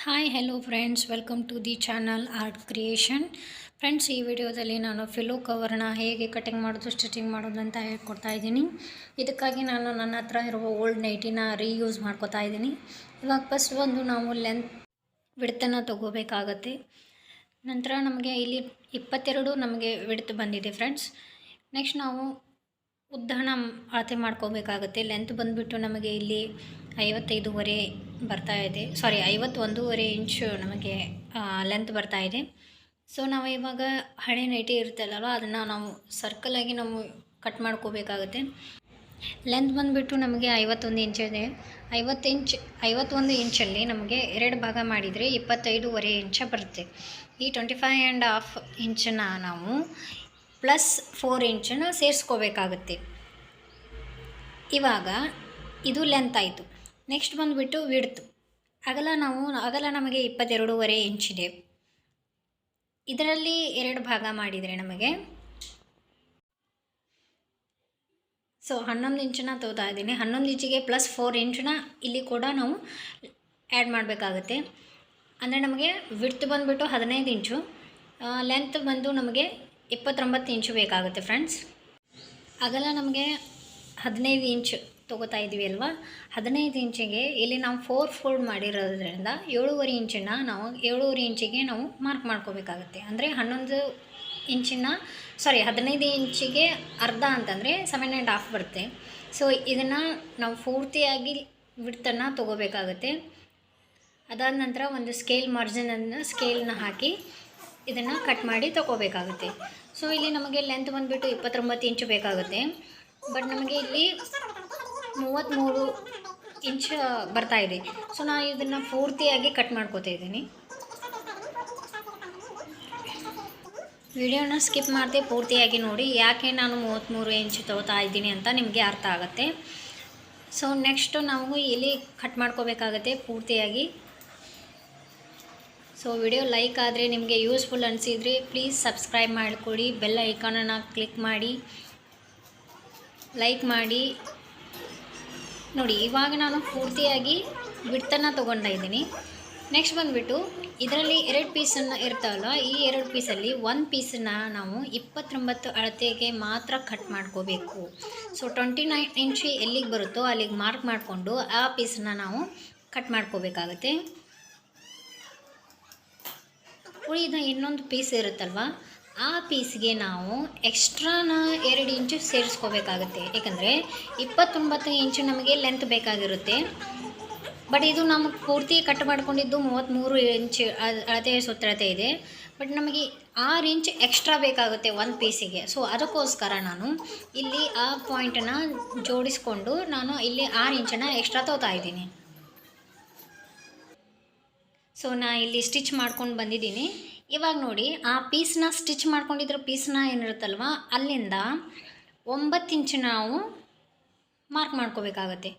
Hi hello friends, welcome to the channel art creation. Friends, ಈ ವಿಡಿಯೋದಲ್ಲಿ ನಾನು pillow ಕವರ್ನ ಹೇಗೆ ಕಟಿಂಗ್ ಮಾಡೋದು, ಸ್ಟಿಚಿಂಗ್ ಮಾಡೋದು ಅಂತ ಹೇಳ್ಕೊಡ್ತಾ ಇದ್ದೀನಿ. ಇದಕ್ಕಾಗಿ ನಾನು ನನ್ನ ಹತ್ರ ಇರುವ ಓಲ್ಡ್ ನೈಟಿನ ರೀಯೂಸ್ ಮಾಡ್ಕೊತಾ ಇದ್ದೀನಿ. ಇವಾಗ ಫಸ್ಟ್ ನಾವು ಲೆಂತ್ ವಿಡ್ತನ್ನು ತೊಗೋಬೇಕಾಗತ್ತೆ. ನಂತರ ನಮಗೆ ಇಲ್ಲಿ 22 ನಮಗೆ ವಿಡ್ತ್ ಬಂದಿದೆ ಫ್ರೆಂಡ್ಸ್. ನೆಕ್ಸ್ಟ್ ನಾವು ಉದ್ದನ ಅಳತೆ ಮಾಡ್ಕೋಬೇಕಾಗತ್ತೆ. ಲೆಂತ್ ಬಂದುಬಿಟ್ಟು ನಮಗೆ ಇಲ್ಲಿ 55.5 ಬರ್ತಾ ಇದೆ, 51.5 ಇಂಚು ನಮಗೆ ಲೆಂತ್ ಬರ್ತಾ ಇದೆ. ಸೊ ನಾವು ಇವಾಗ ಹಳೆ ನೈಟಿ ಇರುತ್ತಲ್ಲ, ಅದನ್ನು ನಾವು ಸರ್ಕಲಾಗಿ ನಾವು ಕಟ್ ಮಾಡ್ಕೋಬೇಕಾಗುತ್ತೆ. ಲೆಂತ್ ಬಂದುಬಿಟ್ಟು ನಮಗೆ 51 ಇಂಚ್ ಇದೆ. 51 ಇಂಚಲ್ಲಿ ನಮಗೆ 2 ಭಾಗ ಮಾಡಿದರೆ 25.5 ಇಂಚ ಬರುತ್ತೆ. ಈ 25.5 ಇಂಚನ್ನ ನಾವು ಪ್ಲಸ್ 4 ಇಂಚನ್ನು ಸೇರಿಸ್ಕೋಬೇಕಾಗುತ್ತೆ. ಇವಾಗ ಇದು ಲೆಂತ್ ಆಯಿತು. ನೆಕ್ಸ್ಟ್ ಬಂದುಬಿಟ್ಟು ವಿಡ್ತ್. ಅಗಲ ನಮಗೆ 22.5 ಇಂಚಿದೆ. ಇದರಲ್ಲಿ 2 ಭಾಗ ಮಾಡಿದರೆ ನಮಗೆ 11 ಇಂಚನ್ನ ತಗೋತಾ ಇದ್ದೀನಿ. 11 ಇಂಚಿಗೆ ಪ್ಲಸ್ 4 ಇಂಚನ್ನ ಇಲ್ಲಿ ಕೂಡ ನಾವು ಆ್ಯಡ್ ಮಾಡಬೇಕಾಗುತ್ತೆ. ಅಂದರೆ ನಮಗೆ ವಿಡ್ತ್ ಬಂದುಬಿಟ್ಟು 15 ಇಂಚು, ಲೆಂತ್ ಬಂದು ನಮಗೆ 29 ಇಂಚು ಬೇಕಾಗುತ್ತೆ ಫ್ರೆಂಡ್ಸ್. ಅಗಲ ನಮಗೆ 15 ಇಂಚು ತೊಗೋತಾ ಇದ್ವಿ ಅಲ್ವಾ. 15 ಇಂಚಿಗೆ ಇಲ್ಲಿ ನಾವು 4 ಫೋಲ್ಡ್ ಮಾಡಿರೋದ್ರಿಂದ 7.5 ಇಂಚನ್ನು ನಾವು 7.5 ಇಂಚಿಗೆ ನಾವು ಮಾರ್ಕ್ ಮಾಡ್ಕೋಬೇಕಾಗುತ್ತೆ. ಅಂದರೆ 15 ಇಂಚಿಗೆ ಅರ್ಧ ಅಂತಂದರೆ 7.5 ಬರುತ್ತೆ. ಸೊ ಇದನ್ನು ನಾವು ಪೂರ್ತಿಯಾಗಿ ವಿಡ್ತನ್ನು ತೊಗೋಬೇಕಾಗುತ್ತೆ. ಅದಾದ ನಂತರ ಒಂದು ಸ್ಕೇಲ್ನ ಹಾಕಿ ಇದನ್ನು ಕಟ್ ಮಾಡಿ ತೊಗೋಬೇಕಾಗುತ್ತೆ. ಸೊ ಇಲ್ಲಿ ನಮಗೆ ಲೆಂತ್ ಬಂದುಬಿಟ್ಟು 29 ಇಂಚು ಬೇಕಾಗುತ್ತೆ. ಬಟ್ ನಮಗೆ ಇಲ್ಲಿ 33 ಇಂಚ್ ಬರ್ತಾ ಇದೆ. ಸೊ ನಾನು ಇದನ್ನು ಪೂರ್ತಿಯಾಗಿ ಕಟ್ ಮಾಡ್ಕೋತಾ ಇದ್ದೀನಿ. ವಿಡಿಯೋನ ಸ್ಕಿಪ್ ಮಾಡದೆ ಪೂರ್ತಿಯಾಗಿ ನೋಡಿ, ಯಾಕೆ ನಾನು 33 ಇಂಚ್ ತೊಗೋತಾ ಇದ್ದೀನಿ ಅಂತ ನಿಮಗೆ ಅರ್ಥ ಆಗುತ್ತೆ. ಸೊ ನೆಕ್ಸ್ಟು ನಾವು ಇಲ್ಲಿ ಕಟ್ ಮಾಡ್ಕೋಬೇಕಾಗತ್ತೆ ಪೂರ್ತಿಯಾಗಿ. ಸೊ ವಿಡಿಯೋ ಲೈಕ್ ಆದರೆ ನಿಮಗೆ ಯೂಸ್ಫುಲ್ ಅನಿಸಿದರೆ ಪ್ಲೀಸ್ ಸಬ್ಸ್ಕ್ರೈಬ್ ಮಾಡಿಕೊಡಿ, ಬೆಲ್ ಐಕಾನನ್ನು ಕ್ಲಿಕ್ ಮಾಡಿ ಲೈಕ್ ಮಾಡಿ ನೋಡಿ. ಇವಾಗ ನಾನು ಪೂರ್ತಿಯಾಗಿ ವಿಡ್ತನ್ನು ತೊಗೊಂಡು ಇದ್ದೀನಿ. ನೆಕ್ಸ್ಟ್ ಬಂದುಬಿಟ್ಟು ಇದರಲ್ಲಿ 2 ಪೀಸನ್ನು ಇರ್ತಾವಲ್ಲ, ಈ 2 ಪೀಸಲ್ಲಿ 1 ಪೀಸನ್ನು ನಾವು 29 ಅಳತೆಗೆ ಮಾತ್ರ ಕಟ್ ಮಾಡ್ಕೋಬೇಕು. ಸೊ 29 ಇಂಚು ಎಲ್ಲಿಗೆ ಬರುತ್ತೋ ಅಲ್ಲಿಗೆ ಮಾರ್ಕ್ ಮಾಡಿಕೊಂಡು ಆ ಪೀಸನ್ನು ನಾವು ಕಟ್ ಮಾಡ್ಕೋಬೇಕಾಗತ್ತೆ. ಉಳಿದ ಇನ್ನೊಂದು ಪೀಸ್ ಇರುತ್ತಲ್ವ, ಆ ಪೀಸ್ಗೆ ನಾವು ಎಕ್ಸ್ಟ್ರಾನ 2 ಇಂಚು ಸೇರಿಸ್ಕೋಬೇಕಾಗುತ್ತೆ. ಏಕೆಂದರೆ 29 ಇಂಚು ನಮಗೆ ಲೆಂತ್ ಬೇಕಾಗಿರುತ್ತೆ. ಬಟ್ ಇದು ನಮಗೆ ಪೂರ್ತಿ ಕಟ್ ಮಾಡ್ಕೊಂಡಿದ್ದು 33 ಇಂಚು ಅಳತೆ ಸುತ್ತಳತೆ ಇದೆ. ಬಟ್ ನಮಗೆ 6 ಇಂಚ್ ಎಕ್ಸ್ಟ್ರಾ ಬೇಕಾಗುತ್ತೆ ಒಂದು ಪೀಸಿಗೆ. ಸೊ ಅದಕ್ಕೋಸ್ಕರ ನಾನು ಇಲ್ಲಿ ಆ ಪಾಯಿಂಟನ್ನು ಜೋಡಿಸ್ಕೊಂಡು ನಾನು ಇಲ್ಲಿ 6 ಇಂಚನ್ನು ಎಕ್ಸ್ಟ್ರಾ ತೊಗೋತಾ ಇದ್ದೀನಿ. ಸೊ ನಾನು ಇಲ್ಲಿ ಸ್ಟಿಚ್ ಮಾಡ್ಕೊಂಡು ಬಂದಿದ್ದೀನಿ. ಇವಾಗ ನೋಡಿ, ಆ ಪೀಸ್ನ ಸ್ಟಿಚ್ ಮಾಡ್ಕೊಂಡಿರೋ ಪೀಸ್ನ ಏನಿರುತ್ತಲ್ವ, ಅಲ್ಲಿಂದ 9 ಇಂಚು ನಾವು ಮಾರ್ಕ್ ಮಾಡ್ಕೋಬೇಕಾಗತ್ತೆ.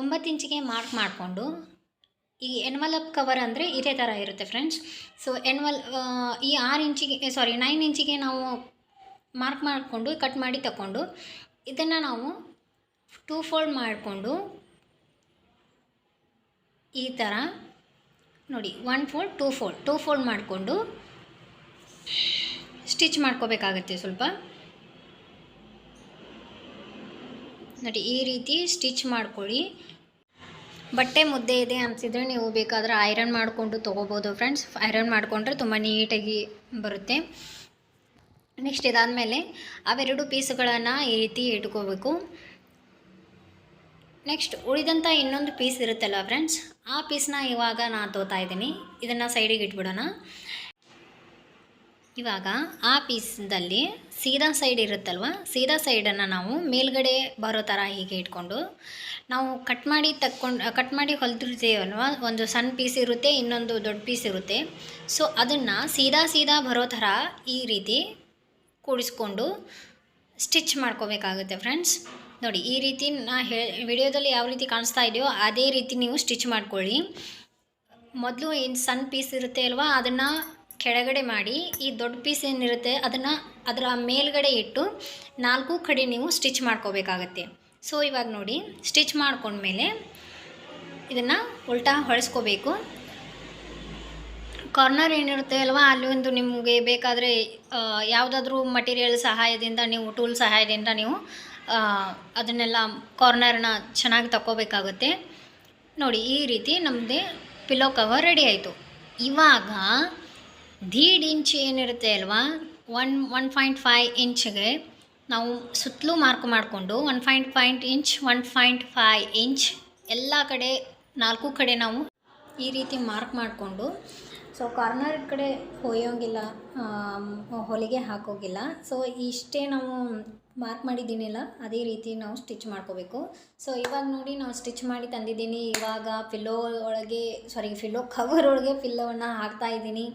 9 ಇಂಚಿಗೆ ಮಾರ್ಕ್ ಮಾಡಿಕೊಂಡು ಈ ಎನ್ವಲಪ್ ಕವರ್ ಅಂದರೆ ಇದೇ ಥರ ಇರುತ್ತೆ ಫ್ರೆಂಡ್ಸ್. ಸೊ ಈ 9 ಇಂಚಿಗೆ ನಾವು ಮಾರ್ಕ್ ಮಾಡಿಕೊಂಡು ಕಟ್ ಮಾಡಿ ತಗೊಂಡು ಇದನ್ನು ನಾವು 2 ಫೋಲ್ಡ್ ಮಾಡಿಕೊಂಡು ಈ ಥರ ನೋಡಿ, 1 ಫೋಲ್ಡ್ 2 ಫೋಲ್ಡ್ ಮಾಡಿಕೊಂಡು ಸ್ಟಿಚ್ ಮಾಡ್ಕೋಬೇಕಾಗತ್ತೆ. ಸ್ವಲ್ಪ ನೋಡಿ, ಈ ರೀತಿ ಸ್ಟಿಚ್ ಮಾಡ್ಕೊಳ್ಳಿ. ಬಟ್ಟೆ ಮುದ್ದೆ ಇದೆ ಅನಿಸಿದರೆ ನೀವು ಬೇಕಾದರೆ ಐರನ್ ಮಾಡಿಕೊಂಡು ತೊಗೋಬೋದು ಫ್ರೆಂಡ್ಸ್. ಐರನ್ ಮಾಡಿಕೊಂಡ್ರೆ ತುಂಬ ನೀಟಾಗಿ ಬರುತ್ತೆ. ನೆಕ್ಸ್ಟ್ ಇದಾದಮೇಲೆ ಅವೆರಡು ಪೀಸ್ಗಳನ್ನು ಈ ರೀತಿ ಇಟ್ಕೋಬೇಕು. ನೆಕ್ಸ್ಟ್ ಉಳಿದಂಥ ಇನ್ನೊಂದು ಪೀಸ್ ಇರುತ್ತಲ್ಲ ಫ್ರೆಂಡ್ಸ್, ಆ ಪೀಸ್ನ ಇವಾಗ ನಾನು ತೊಗೋತಾ ಇದ್ದೀನಿ. ಇದನ್ನು ಸೈಡಿಗೆ ಇಟ್ಬಿಡೋಣ. ಇವಾಗ ಆ ಪೀಸ್ದಲ್ಲಿ ಸೀದಾ ಸೈಡ್ ಇರುತ್ತಲ್ವ, ಸೀದಾ ಸೈಡನ್ನು ನಾವು ಮೇಲ್ಗಡೆ ಬರೋ ಥರ ಹೀಗೆ ಇಟ್ಕೊಂಡು ನಾವು ಕಟ್ ಮಾಡಿ ಹೊಲಿದಿರ್ತೀವಲ್ವ, ಒಂದು ಸಣ್ಣ ಪೀಸ್ ಇರುತ್ತೆ, ಇನ್ನೊಂದು ದೊಡ್ಡ ಪೀಸ್ ಇರುತ್ತೆ. ಸೊ ಅದನ್ನು ಸೀದಾ ಬರೋ ಥರ ಈ ರೀತಿ ಕೂಡಿಸ್ಕೊಂಡು ಸ್ಟಿಚ್ ಮಾಡ್ಕೋಬೇಕಾಗುತ್ತೆ ಫ್ರೆಂಡ್ಸ್. ನೋಡಿ, ಈ ರೀತಿ ವಿಡಿಯೋದಲ್ಲಿ ಯಾವ ರೀತಿ ಕಾಣಿಸ್ತಾ ಇದೆಯೋ ಅದೇ ರೀತಿ ನೀವು ಸ್ಟಿಚ್ ಮಾಡ್ಕೊಳ್ಳಿ. ಮೊದಲು ಏನು ಸಣ್ಣ ಪೀಸ್ ಇರುತ್ತೆ ಅಲ್ವಾ, ಅದನ್ನು ಕೆಳಗಡೆ ಮಾಡಿ ಈ ದೊಡ್ಡ ಪೀಸ್ ಏನಿರುತ್ತೆ ಅದನ್ನು ಅದರ ಮೇಲ್ಗಡೆ ಇಟ್ಟು 4 ಕಡೆ ನೀವು ಸ್ಟಿಚ್ ಮಾಡ್ಕೋಬೇಕಾಗತ್ತೆ. ಸೊ ಇವಾಗ ನೋಡಿ, ಸ್ಟಿಚ್ ಮಾಡ್ಕೊಂಡ್ಮೇಲೆ ಇದನ್ನು ಉಲ್ಟಾ ಹೊಳಿಸ್ಕೋಬೇಕು. ಕಾರ್ನರ್ ಏನಿರುತ್ತೆ ಅಲ್ವಾ, ಅಲ್ಲಿ ಒಂದು ನಿಮಗೆ ಬೇಕಾದರೆ ಯಾವುದಾದ್ರೂ ಮಟೀರಿಯಲ್ ಸಹಾಯದಿಂದ ನೀವು ಟೂಲ್ ಸಹಾಯದಿಂದ ನೀವು ಅದನ್ನೆಲ್ಲ ಕಾರ್ನರ್ನ ಚೆನ್ನಾಗಿ ತಗೋಬೇಕಾಗುತ್ತೆ. ನೋಡಿ ಈ ರೀತಿ ನಮ್ಮದೇ ಪಿಲ್ಲೋ ಕವರ್ ರೆಡಿ ಆಯಿತು. ಇವಾಗ 1.5 ಇಂಚ್ ಏನಿರುತ್ತೆ ಅಲ್ವಾ, 1.5 ಇಂಚ್ಗೆ ನಾವು ಸುತ್ತಲೂ ಮಾರ್ಕ್ ಮಾಡಿಕೊಂಡು 1.5 ಇಂಚ್ 1.5 ಇಂಚ್ ಎಲ್ಲ ಕಡೆ 4 ಕಡೆ ನಾವು ಈ ರೀತಿ ಮಾರ್ಕ್ ಮಾಡಿಕೊಂಡು, ಸೊ ಕಾರ್ನರ್ ಕಡೆ ಹೊಯ್ಯೋಂಗಿಲ್ಲ, ಹೊಲಿಗೆ ಹಾಕೋಗಿಲ್ಲ. ಸೊ ಇಷ್ಟೇ ನಾವು ಮಾರ್ಕ್ ಮಾಡಿದ್ದೀನಿಲ್ಲ ಅದೇ ರೀತಿ ನಾವು ಸ್ಟಿಚ್ ಮಾಡ್ಕೋಬೇಕು. ಸೊ ಇವಾಗ ನೋಡಿ ನಾವು ಸ್ಟಿಚ್ ಮಾಡಿ ತಂದಿದ್ದೀನಿ. ಇವಾಗ ಪಿಲ್ಲೋ ಕವರ್ ಒಳಗೆ ಪಿಲ್ಲೋವನ್ನು ಹಾಕ್ತಾಯಿದ್ದೀನಿ.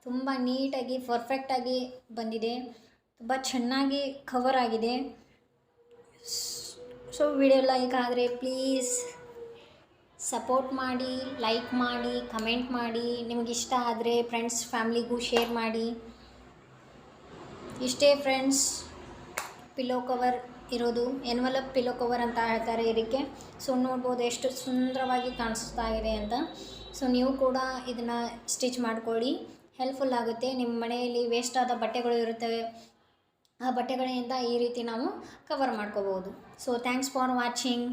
ತುಂಬ ನೀಟಾಗಿ ಪರ್ಫೆಕ್ಟಾಗಿ ಬಂದಿದೆ, ತುಂಬ ಚೆನ್ನಾಗಿ ಕವರ್ ಆಗಿದೆ. ಸೊ ವಿಡಿಯೋ ಲೈಕ್ ಆದರೆ ಪ್ಲೀಸ್ ಸಪೋರ್ಟ್ ಮಾಡಿ, ಲೈಕ್ ಮಾಡಿ, ಕಮೆಂಟ್ ಮಾಡಿ. ನಿಮಗಿಷ್ಟ ಆದರೆ ಫ್ರೆಂಡ್ಸ್ ಫ್ಯಾಮ್ಲಿಗೂ ಶೇರ್ ಮಾಡಿ. ಇಷ್ಟೇ ಫ್ರೆಂಡ್ಸ್, ಪಿಲ್ಲೋ ಕವರ್ ಇರೋದು ಎನ್ವಲಪ್ ಪಿಲ್ಲೋ ಕವರ್ ಅಂತ ಹೇಳ್ತಾರೆ ಇದಕ್ಕೆ. ಸೊ ನೋಡ್ಬೋದು ಎಷ್ಟು ಸುಂದರವಾಗಿ ಕಾಣಿಸ್ತಾ ಇದೆ ಅಂತ. ಸೊ ನೀವು ಕೂಡ ಇದನ್ನು ಸ್ಟಿಚ್ ಮಾಡ್ಕೊಳ್ಳಿ, ಹೆಲ್ಪ್ಫುಲ್ ಆಗುತ್ತೆ. ನಿಮ್ಮ ಮನೆಯಲ್ಲಿ ವೇಸ್ಟ್ ಆದ ಬಟ್ಟೆಗಳು ಇರುತ್ತವೆ, ಆ ಬಟ್ಟೆಗಳಿಂದ ಈ ರೀತಿ ನಾವು ಕವರ್ ಮಾಡ್ಕೋಬೋದು. So thanks for watching.